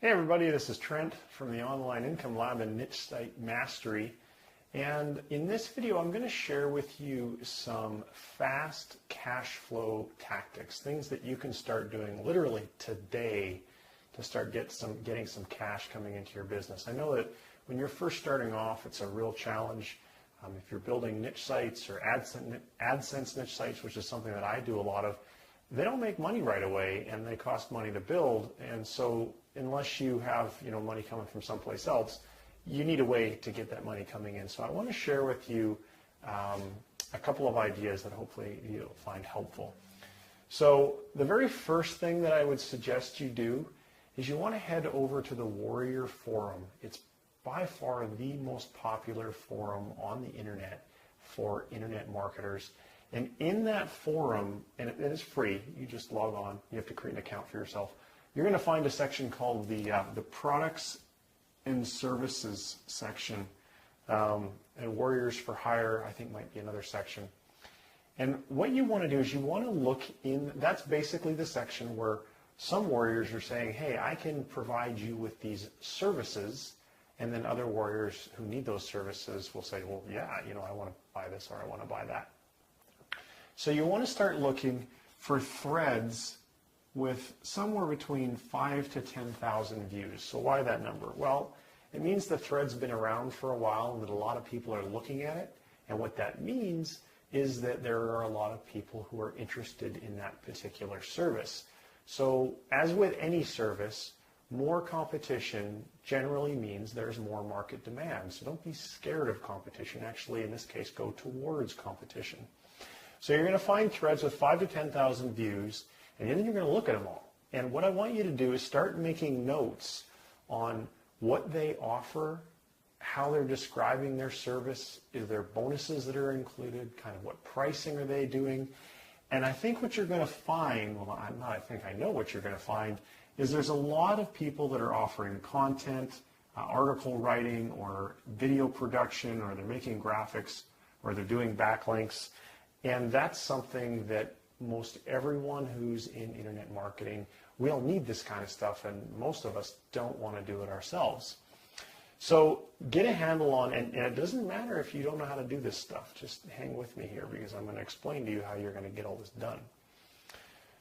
Hey everybody, this is Trent from the Online Income Lab and Niche Site Mastery. And in this video, I'm going to share with you some fast cash flow tactics, things that you can start doing literally today to start getting some cash coming into your business. I know that when you're first starting off, it's a real challenge. If you're building niche sites or AdSense niche sites, which is something that I do a lot of, they don't make money right away and they cost money to build. And so unless you have money coming from someplace else, you need a way to get that money coming in. So I want to share with you a couple of ideas that hopefully you'll find helpful. So the very first thing that I would suggest you do is you want to head over to the Warrior Forum. It's by far the most popular forum on the internet for internet marketers. And in that forum, and it is free, you just log on, you have to create an account for yourself. You're going to find a section called the Products and Services section. And Warriors for Hire, I think, might be another section. And what you want to do is you want to look in, that's basically the section where some warriors are saying, hey, I can provide you with these services. And then other warriors who need those services will say, well, yeah, I want to buy this or I want to buy that. So you want to start looking for threads with somewhere between 5,000 to 10,000 views. So why that number? Well, it means the thread's been around for a while and that a lot of people are looking at it. And what that means is that there are a lot of people who are interested in that particular service. So as with any service, more competition generally means there's more market demand. So don't be scared of competition. Actually, in this case, go towards competition. So you're going to find threads with 5,000 to 10,000 views, and then you're going to look at them all. And what I want you to do is start making notes on what they offer, how they're describing their service, is there bonuses that are included, kind of what pricing are they doing. And I think what you're going to find, I know what you're going to find, is there's a lot of people that are offering content, article writing, or video production, or they're making graphics, or they're doing backlinks. And that's something that most everyone who's in internet marketing, we all need this kind of stuff, and most of us don't want to do it ourselves. So get a handle on, and it doesn't matter if you don't know how to do this stuff, just hang with me here because I'm going to explain to you how you're going to get all this done.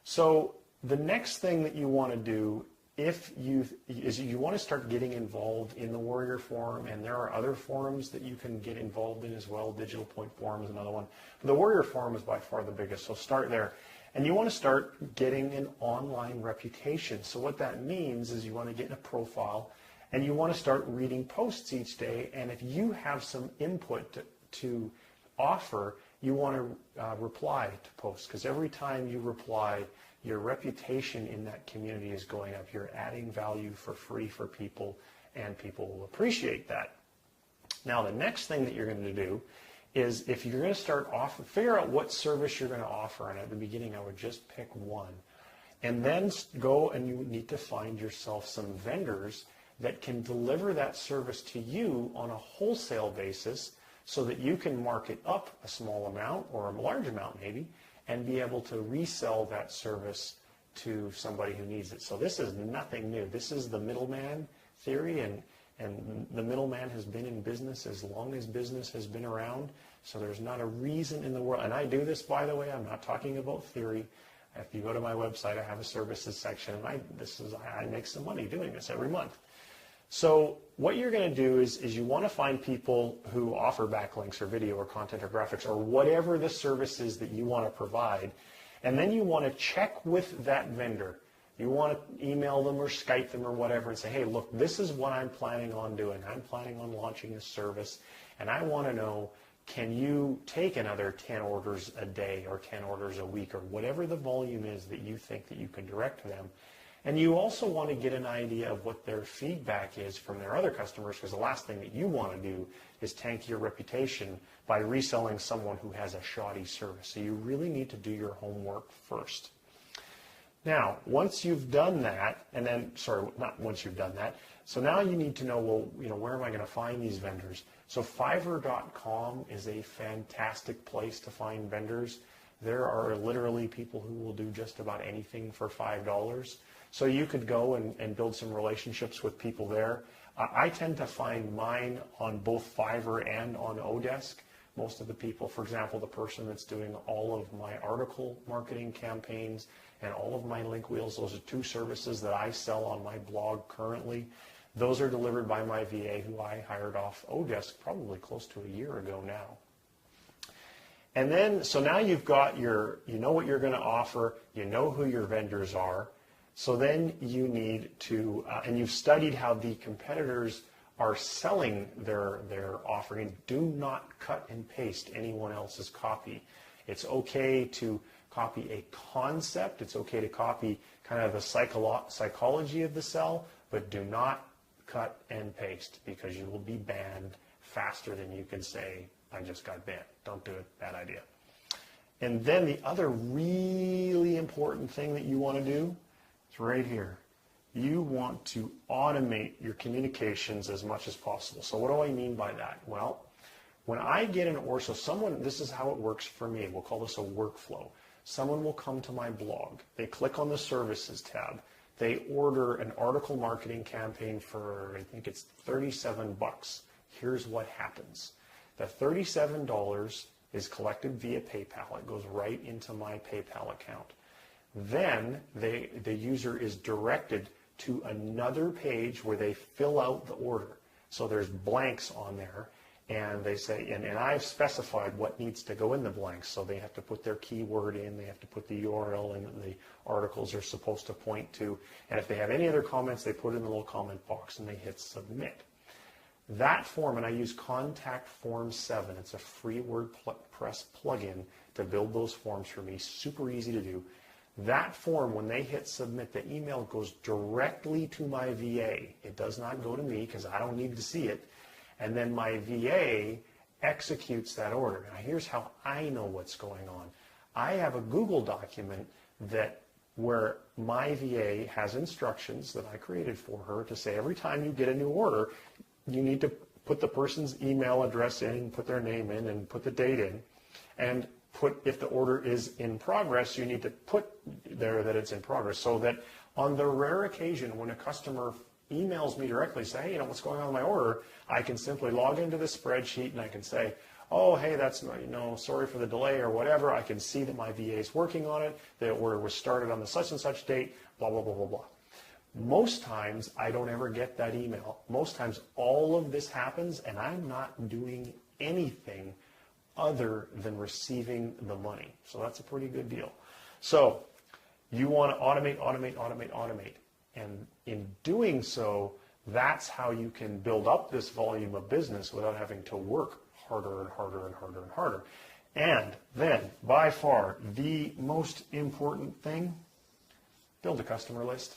So the next thing that you want to do is you want to start getting involved in the Warrior Forum, and there are other forums that you can get involved in as well. Digital Point Forum is another one. But the Warrior Forum is by far the biggest, so start there. And you want to start getting an online reputation. So what that means is you want to get in a profile, and you want to start reading posts each day. And if you have some input to offer, you want to reply to posts, because every time you reply, your reputation in that community is going up. You're adding value for free for people, and people will appreciate that. Now, the next thing that you're going to do is, if you're going to start off, figure out what service you're going to offer. And at the beginning, I would just pick one. And then go and you need to find yourself some vendors that can deliver that service to you on a wholesale basis so that you can mark it up a small amount or a large amount maybe, and be able to resell that service to somebody who needs it. So this is nothing new. This is the middleman theory, and the middleman has been in business as long as business has been around. So there's not a reason in the world, and I do this, by the way, I'm not talking about theory. If you go to my website, I have a services section, and I make some money doing this every month. So what you're going to do is you want to find people who offer backlinks or video or content or graphics or whatever the service is that you want to provide. And then you want to check with that vendor. You want to email them or Skype them or whatever and say, hey, look, this is what I'm planning on doing. I'm planning on launching a service, and I want to know, can you take another 10 orders a day or 10 orders a week or whatever the volume is that you think that you can direct to them. And you also want to get an idea of what their feedback is from their other customers, because the last thing that you want to do is tank your reputation by reselling someone who has a shoddy service. So you really need to do your homework first. Now, once you've done that, not once you've done that, so now you need to know, well, where am I going to find these vendors? So Fiverr.com is a fantastic place to find vendors. There are literally people who will do just about anything for $5. So you could go and build some relationships with people there. I tend to find mine on both Fiverr and on Odesk. Most of the people, for example, the person that's doing all of my article marketing campaigns and all of my link wheels, those are two services that I sell on my blog currently. Those are delivered by my VA, who I hired off Odesk probably close to a year ago now. And then, so now you've got you know what you're going to offer, you know who your vendors are. So then you need to, and you've studied how the competitors are selling their offering. Do not cut and paste anyone else's copy. It's okay to copy a concept. It's okay to copy kind of the psychology of the sell, but do not cut and paste, because you will be banned faster than you can say, I just got banned. Don't do it. Bad idea. And then the other really important thing that you want to do is right here. You want to automate your communications as much as possible. So what do I mean by that? Well, when I get an order, so someone, this is how it works for me. We'll call this a workflow. Someone will come to my blog. They click on the services tab. They order an article marketing campaign for, I think it's $37. Here's what happens. The $37 is collected via PayPal. It goes right into my PayPal account. Then the user is directed to another page where they fill out the order. So there's blanks on there, and they say, and I've specified what needs to go in the blanks. So they have to put their keyword in, they have to put the URL in that the articles are supposed to point to, and if they have any other comments, they put it in the little comment box and they hit submit. That form, and I use Contact Form 7, it's a free WordPress plugin to build those forms for me, super easy to do. That form, when they hit submit, the email goes directly to my VA. It does not go to me because I don't need to see it. And then my VA executes that order. Now here's how I know what's going on. I have a Google document where my VA has instructions that I created for her to say every time you get a new order, you need to put the person's email address in, put their name in, and put the date in. And if the order is in progress, you need to put there that it's in progress, so that on the rare occasion when a customer emails me directly, say, hey, what's going on with my order, I can simply log into the spreadsheet and I can say, oh, hey, that's, sorry for the delay or whatever. I can see that my VA is working on it. The order was started on the such and such date, blah, blah, blah, blah, blah. Most times I don't ever get that email. Most times all of this happens and I'm not doing anything other than receiving the money. So that's a pretty good deal. So you want to automate, automate, automate, automate. And in doing so, that's how you can build up this volume of business without having to work harder and harder and harder and harder. And then, by far, the most important thing, build a customer list.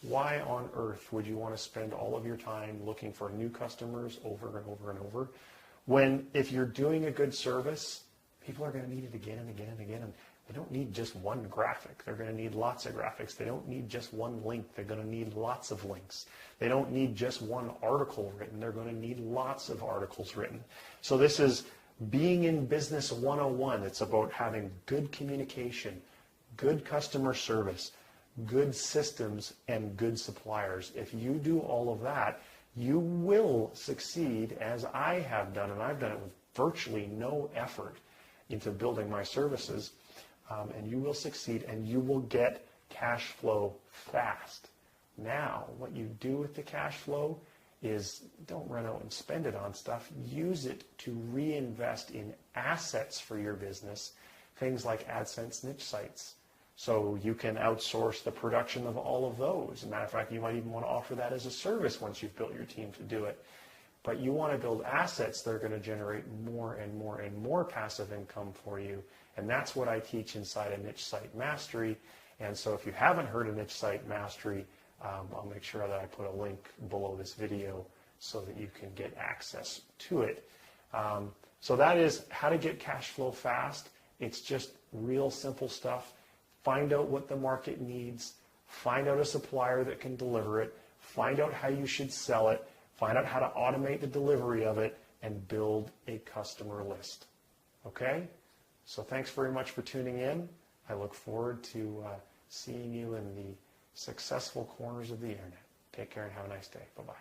Why on earth would you want to spend all of your time looking for new customers over and over and over, when if you're doing a good service, people are going to need it again and again and again, and they don't need just one graphic. They're going to need lots of graphics. They don't need just one link. They're going to need lots of links. They don't need just one article written. They're going to need lots of articles written. So this is being in business 101. It's about having good communication, good customer service, good systems, and good suppliers. If you do all of that, you will succeed, as I have done, and I've done it with virtually no effort into building my services, and you will succeed, and you will get cash flow fast. Now, what you do with the cash flow is don't run out and spend it on stuff. Use it to reinvest in assets for your business, things like AdSense niche sites. So you can outsource the production of all of those. As a matter of fact, you might even want to offer that as a service once you've built your team to do it. But you want to build assets that are going to generate more and more and more passive income for you. And that's what I teach inside of Niche Site Mastery. And so if you haven't heard of Niche Site Mastery, I'll make sure that I put a link below this video so that you can get access to it. So that is how to get cash flow fast. It's just real simple stuff. Find out what the market needs, find out a supplier that can deliver it, find out how you should sell it, find out how to automate the delivery of it, and build a customer list. Okay? So thanks very much for tuning in. I look forward to seeing you in the successful corners of the internet. Take care and have a nice day. Bye-bye.